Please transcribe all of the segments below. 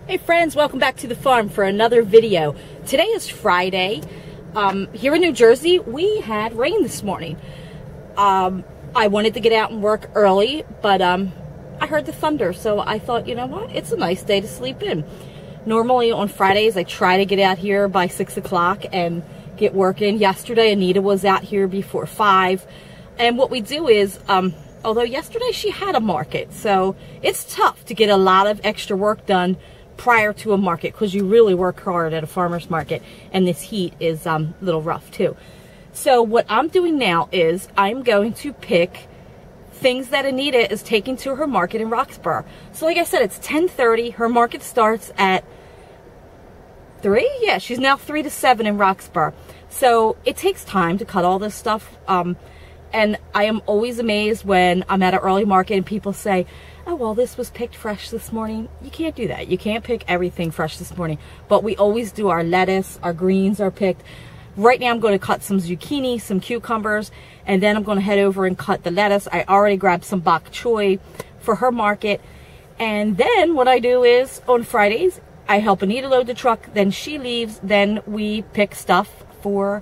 Hey friends, welcome back to the farm for another video. Today is Friday. Here in New Jersey, we had rain this morning. I wanted to get out and work early, but I heard the thunder, so I thought, you know what, it's a nice day to sleep in. Normally on Fridays, I try to get out here by 6 o'clock and get work in. Yesterday, Anita was out here before 5. And what we do is, although yesterday she had a market, so it's tough to get a lot of extra work done prior to a market because you really work hard at a farmer's market, and this heat is a little rough too. So what I'm doing now is I'm going to pick things that Anita is taking to her market in Roxborough. So like I said, it's 10:30. Her market starts at 3. Yeah, she's now 3 to 7 in Roxborough. So it takes time to cut all this stuff. And I am always amazed when I'm at an early market and people say, oh, well, this was picked fresh this morning. You can't do that. You can't pick everything fresh this morning. But we always do. Our lettuce, our greens are picked. Right now I'm going to cut some zucchini, some cucumbers, and then I'm going to head over and cut the lettuce. I already grabbed some bok choy for her market. And then what I do is on Fridays, I help Anita load the truck. Then she leaves. Then we pick stuff for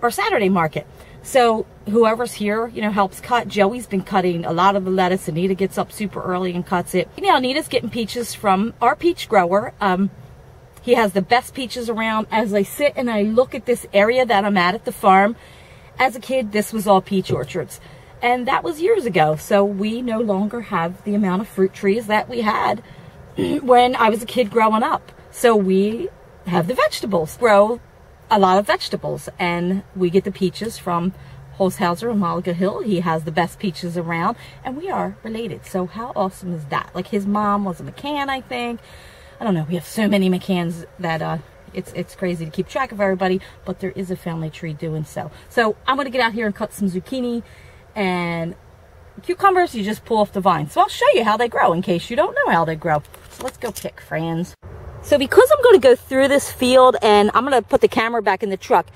our Saturday market. So whoever's here, you know, helps cut. Joey's been cutting a lot of the lettuce. Anita gets up super early and cuts it. Now Anita's getting peaches from our peach grower. He has the best peaches around. As I sit and I look at this area that I'm at the farm, as a kid, this was all peach orchards. And that was years ago. So we no longer have the amount of fruit trees that we had when I was a kid growing up. So we have the vegetables, grow a lot of vegetables, and we get the peaches from Holzhauser in Malaga Hill. He has the best peaches around, and we are related. So how awesome is that? Like, his mom was a McCann, I think. I don't know. We have so many McCanns that it's crazy to keep track of everybody, but there is a family tree doing so. So I'm going to get out here and cut some zucchini and cucumbers. You just pull off the vine. So I'll show you how they grow in case you don't know how they grow. So let's go pick, friends. So because I'm going to go through this field and I'm going to put the camera back in the truck,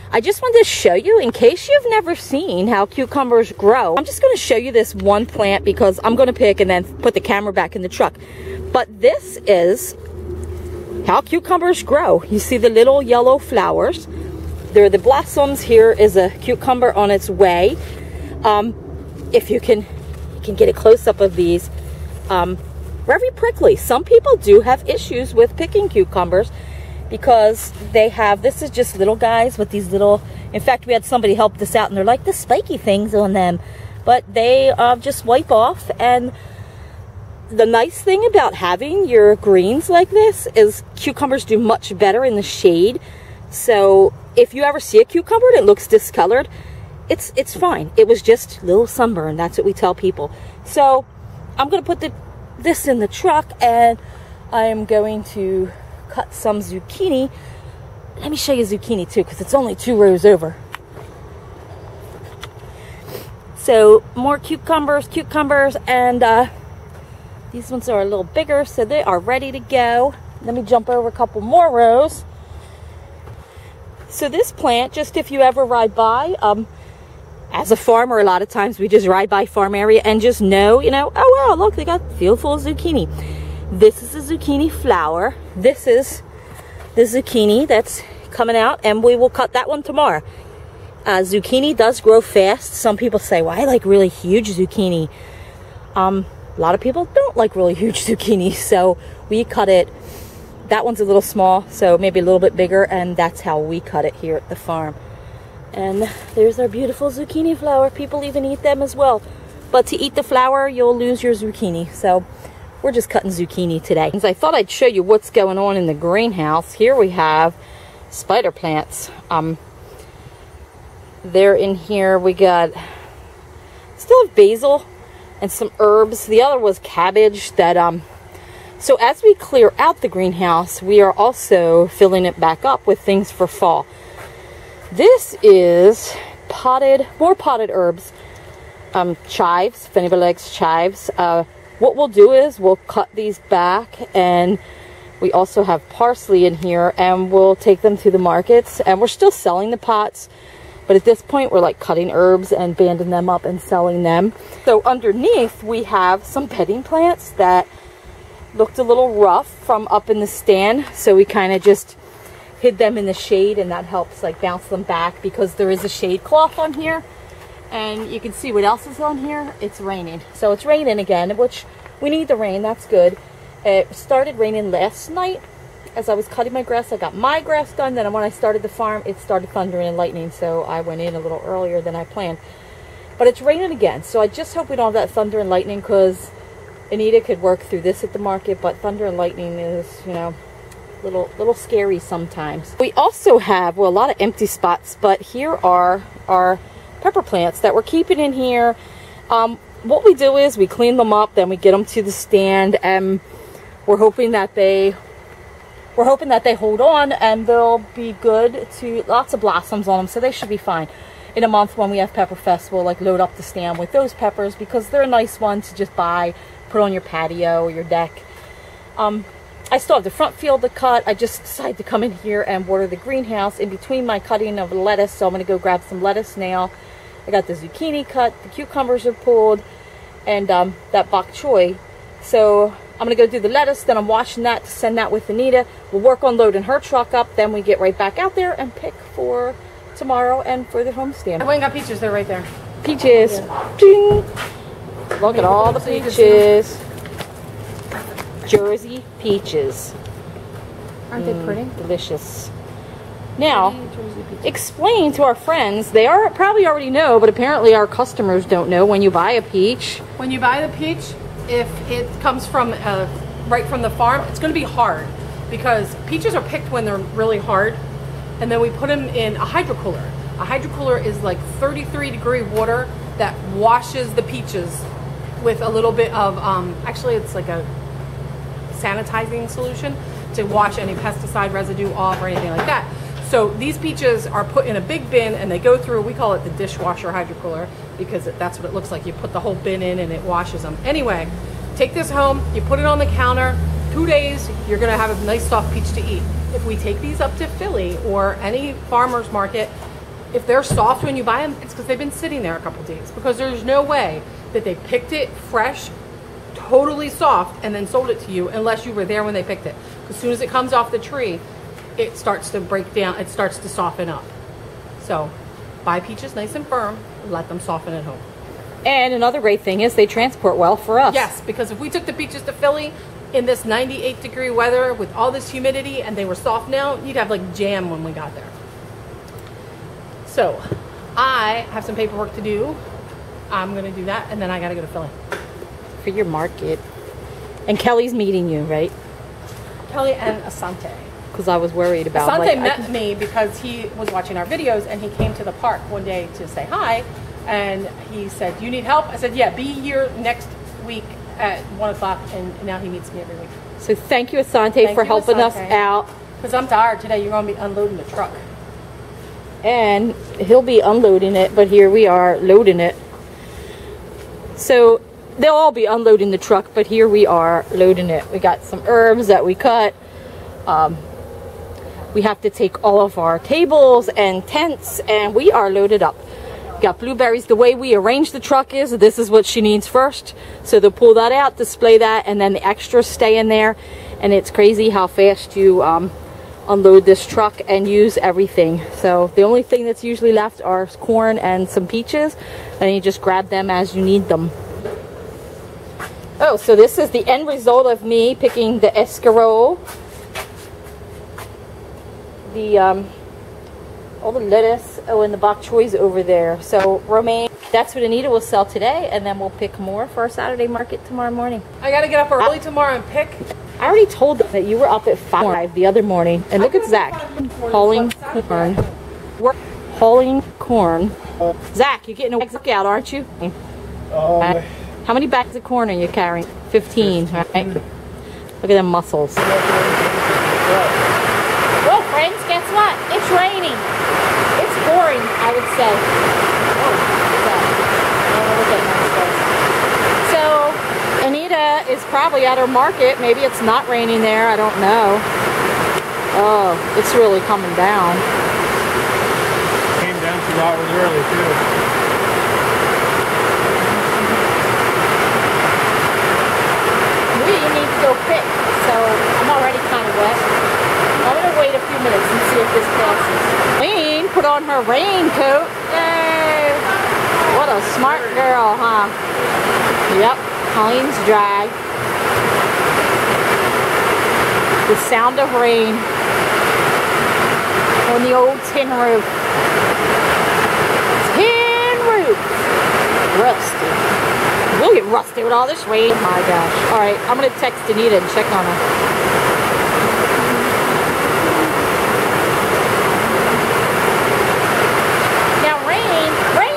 I just wanted to show you, in case you've never seen how cucumbers grow, I'm just going to show you this one plant because I'm going to pick and then put the camera back in the truck. But this is how cucumbers grow. You see the little yellow flowers. They're the blossoms. Here is a cucumber on its way. If you can get a close-up of these. Very prickly. Some people do have issues with picking cucumbers because they have, this is just little guys with these little, in fact, we had somebody help this out and they're like the spiky things on them, but they just wipe off. And the nice thing about having your greens like this is cucumbers do much better in the shade. So if you ever see a cucumber and it looks discolored, it's fine. It was just a little sunburn. That's what we tell people. So I'm going to put this in the truck, and I am going to cut some zucchini. Let me show you zucchini too, because it's only 2 rows over. So more cucumbers, and these ones are a little bigger, so they are ready to go. Let me jump over a couple more rows. So this plant, just if you ever ride by, as a farmer, a lot of times we just ride by farm area and just know, you know, oh wow, look, they got a field full of zucchini. This is a zucchini flower. This is the zucchini that's coming out, and we will cut that one tomorrow. Zucchini does grow fast. Some people say, well, I like really huge zucchini. A lot of people don't like really huge zucchini, so we cut it. That one's a little small, so maybe a little bit bigger, and that's how we cut it here at the farm. And there's our beautiful zucchini flower. People even eat them as well. But to eat the flower, you'll lose your zucchini. So we're just cutting zucchini today. I thought I'd show you what's going on in the greenhouse. Here we have spider plants. They're in here. We got still have basil and some herbs. The other was cabbage. So as we clear out the greenhouse, we are also filling it back up with things for fall. This is more potted herbs, chives, if anybody likes chives. What we'll do is we'll cut these back, and we also have parsley in here, and we'll take them to the markets. And we're still selling the pots, but at this point we're like cutting herbs and banding them up and selling them. So underneath we have some bedding plants that looked a little rough from up in the stand, so we kind of just hid them in the shade, and that helps like bounce them back because there is a shade cloth on here. And you can see what else is on here. It's raining. So it's raining again, which we need the rain. That's good. It started raining last night as I was cutting my grass. I got my grass done. Then when I started the farm, it started thundering and lightning. So I went in a little earlier than I planned. But it's raining again. So I just hope we don't have that thunder and lightning, because Anita could work through this at the market. But thunder and lightning is, you know, little scary sometimes. We also have, well, a lot of empty spots. But here are our pepper plants that we're keeping in here. What we do is we clean them up, then we get them to the stand, and we're hoping that they hold on and they'll be good to lots of blossoms on them, so they should be fine. In a month when we have Pepper Fest, we'll like load up the stand with those peppers because they're a nice one to just buy, put on your patio or your deck. I still have the front field to cut. I just decided to come in here and water the greenhouse in between my cutting of lettuce, so I'm going to go grab some lettuce now. I got the zucchini cut, the cucumbers are pulled, and that bok choy. So I'm going to go do the lettuce, then I'm washing that to send that with Anita. We'll work on loading her truck up, then we get right back out there and pick for tomorrow and for the homestand. I went and got peaches, they're right there. Peaches. Yeah. Ding. Look at all the peaches. Jersey peaches. Aren't they pretty? Delicious. Now, explain to our friends, they are probably already know, but apparently our customers don't know, when you buy a peach. When you buy the peach, if it comes from right from the farm, it's going to be hard, because peaches are picked when they're really hard, and then we put them in a hydrocooler. A hydrocooler is like 33-degree water that washes the peaches with a little bit of, actually it's like a sanitizing solution to wash any pesticide residue off or anything like that. So these peaches are put in a big bin and they go through, we call it the dishwasher hydrocooler because that's what it looks like. You put the whole bin in and it washes them. Anyway, take this home, you put it on the counter, 2 days, you're gonna have a nice soft peach to eat. If we take these up to Philly or any farmer's market, if they're soft when you buy them, it's because they've been sitting there a couple days, because there's no way that they picked it fresh, totally soft, and then sold it to you unless you were there when they picked it. As soon as it comes off the tree, it starts to break down, it starts to soften up. So buy peaches nice and firm, let them soften at home. And another great thing is they transport well for us. Yes, because if we took the peaches to Philly in this 98-degree weather with all this humidity and they were soft now, you'd have like jam when we got there. So I have some paperwork to do. I'm gonna do that, and then I gotta go to Philly. For your market. And Kelly's meeting you, right? Kelly and Asante. Because I was worried about Asante met me because he was watching our videos and he came to the park one day to say hi, and he said, "You need help?" I said, "Yeah, be here next week at 1 o'clock," and now he meets me every week. So thank you, Asante, for helping us out. Because I'm tired today. You're going to be unloading the truck. And he'll be unloading it, but here we are loading it. So they'll all be unloading the truck, but here we are loading it. We got some herbs that we cut. We have to take all of our tables and tents, and we are loaded up. We got blueberries. The way we arrange the truck is, this is what she needs first. So they'll pull that out, display that, and then the extras stay in there. And it's crazy how fast you unload this truck and use everything. So the only thing that's usually left are corn and some peaches, and you just grab them as you need them. Oh, so this is the end result of me picking the escarole, all the lettuce, and the bok choy's over there. So romaine, that's what Anita will sell today, and then we'll pick more for our Saturday market tomorrow morning. I gotta get up early tomorrow and pick. I already told them that you were up at 5 the other morning, and look at Zach hauling corn. We're hauling corn. Zach, you're getting a workout, aren't you? How many bags of corn are you carrying? 15, right? Look at them muscles. Well, friends, guess what? It's raining. It's pouring, I would say. Oh, look at that. I don't know what that noise was. So, Anita is probably at her market. Maybe it's not raining there. I don't know. Oh, it's really coming down. Came down 2 hours early, too. We need to still thick, so I'm already kind of wet. I'm going to wait a few minutes and see if this passes. Colleen put on her raincoat. Yay! What a smart girl, huh? Yep, Colleen's dry. The sound of rain on the old tin roof. Tin roof. Rusty. We'll get rusty with all this rain. Oh my gosh. Alright, I'm going to text Anita and check on her. Now rain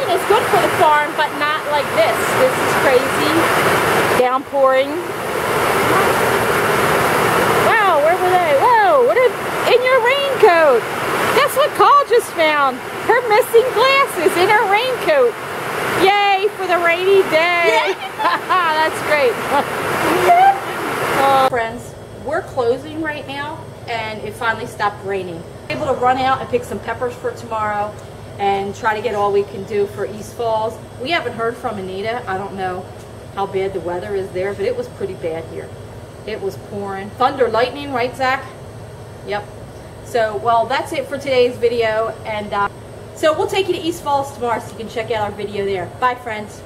is good for the farm, but not like this. This is crazy. Downpouring. Wow, where were they? Whoa, what is in your raincoat? Guess what Call just found? Her missing glasses in her raincoat. Yay for the rainy day. That's great. Friends, we're closing right now and it finally stopped raining. We're able to run out and pick some peppers for tomorrow and try to get all we can do for East Falls. We haven't heard from Anita. I don't know how bad the weather is there, but it was pretty bad here. It was pouring. Thunder, lightning, right, Zach? Yep. So, well, that's it for today's video, and so we'll take you to East Falls tomorrow so you can check out our video there. Bye, friends.